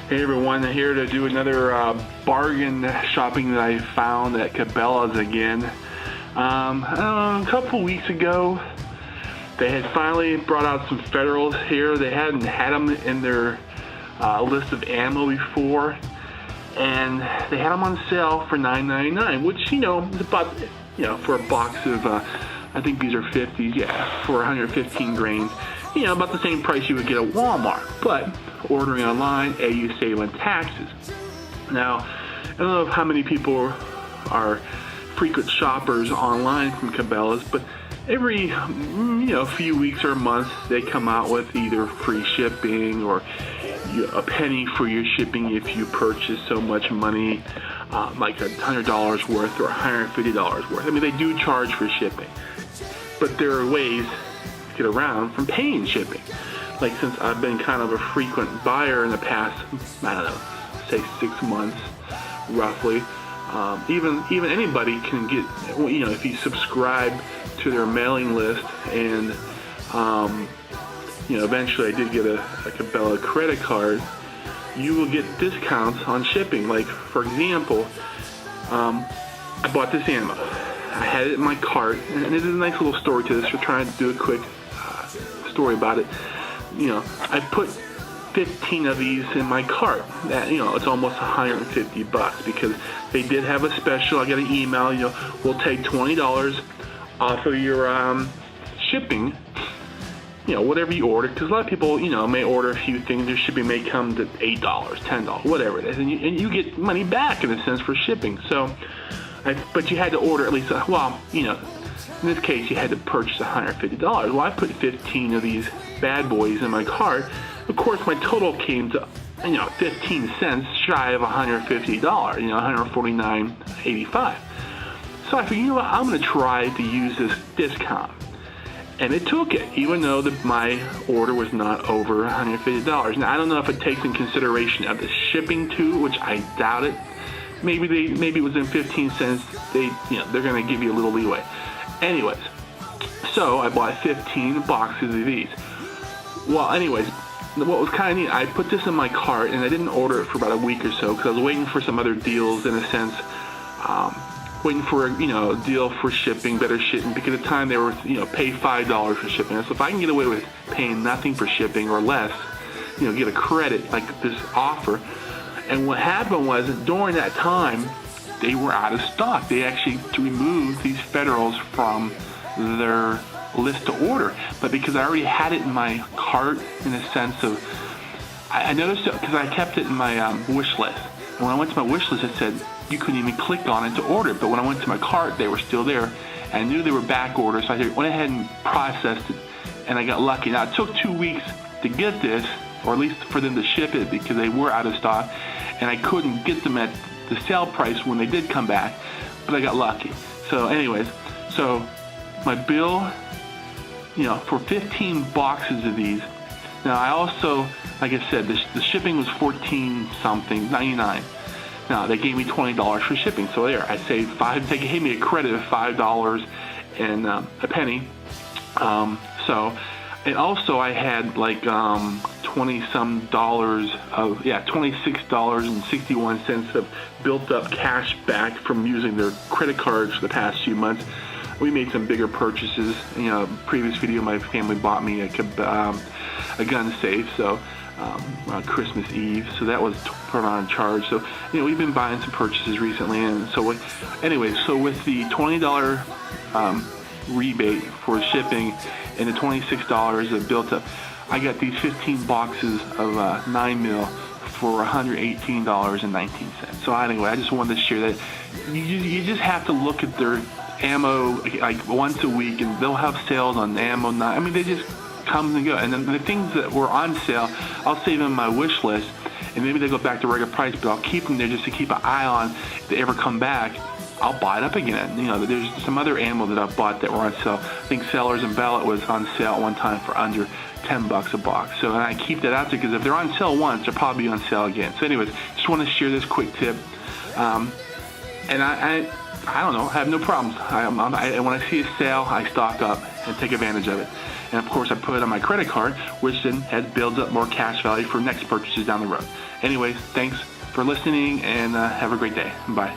Hey everyone, here to do another bargain shopping that I found at Cabela's again. A couple weeks ago, they had finally brought out some Federals here. They hadn't had them in their list of ammo before, and they had them on sale for $9.99, which is about for a box of I think these are 50s, for 115 grains. About the same price you would get at Walmart, but ordering online, you save on taxes. Now, I don't know how many people are frequent shoppers online from Cabela's, but every few weeks or months they come out with either free shipping or a penny for your shipping if you purchase so much money, like $100 worth or $150 worth. I mean, they do charge for shipping, but there are ways to get around from paying shipping. Like, since I've been kind of a frequent buyer in the past, I don't know, say 6 months roughly, even anybody can get, if you subscribe to their mailing list, and eventually I did get a Cabela credit card, you will get discounts on shipping. Like, for example, I bought this ammo. I had it in my cart, and there's a nice little story to this. We're trying to do a quick story about it. I put 15 of these in my cart. That, it's almost $150 because they did have a special. I got an email, we'll take $20 off of your shipping, whatever you order, because a lot of people, may order a few things. Their shipping may come to $8, $10, whatever it is, and you get money back in a sense for shipping. So, but you had to order at least, in this case, you had to purchase $150. Well, I put 15 of these bad boys in my cart. Of course, my total came to, 15 cents shy of $150, $149.85. So I figured, I'm going to try to use this discount. And it took it, even though my order was not over $150. Now, I don't know if it takes in consideration of the shipping too, which I doubt it. Maybe it was in 15 cents. They're going to give you a little leeway. Anyways, so I bought 15 boxes of these. Well, anyways, what was kind of neat, I put this in my cart, and I didn't order it for about a week or so because I was waiting for some other deals, in a sense, waiting for a deal for shipping, better shipping, because at the time they were, pay $5 for shipping. So if I can get away with paying nothing for shipping or less, get a credit like this offer. And what happened was, during that time, they were out of stock. They actually removed these Federals from their list to order. But because I already had it in my cart, in a sense of, I noticed it because I kept it in my wish list. And when I went to my wish list, it said you couldn't even click on it to order it. But when I went to my cart, they were still there. And I knew they were back orders, so I went ahead and processed it, and I got lucky. Now, it took 2 weeks to get this, or at least for them to ship it, because they were out of stock, and I couldn't get them at the sale price when they did come back, but I got lucky. So anyways, my bill, for 15 boxes of these. Now, I also, like I said, the shipping was $14.99. Now, they gave me $20 for shipping, so there, I saved $5. They gave me a credit of $5 and a penny. And also I had like $26.61 of built up cash back from using their credit cards for the past few months. We made some bigger purchases. Previous video, my family bought me a gun safe, so on Christmas Eve, so that was put on charge. So we've been buying some purchases recently, and so anyway, so with the $20 rebate for shipping and the $26 of built up, I got these 15 boxes of 9mm for $118.19. So anyway, I just wanted to share that. You just have to look at their ammo like once a week, and they'll have sales on ammo. I mean, they just come and go. And then the things that were on sale, I'll save them in my wish list, and maybe they go back to regular price, but I'll keep them there just to keep an eye on. If they ever come back, I'll buy it up again. There's some other ammo that I've bought that were on sale. I think Sellers and Ballot was on sale at one time for under $10 a box. So, and I keep that out there because if they're on sale once, they'll probably be on sale again. So anyways, just want to share this quick tip. And I don't know, I have no problems. And when I see a sale, I stock up and take advantage of it. And of course, I put it on my credit card, which then builds up more cash value for next purchases down the road. Anyways, thanks for listening, and have a great day. Bye.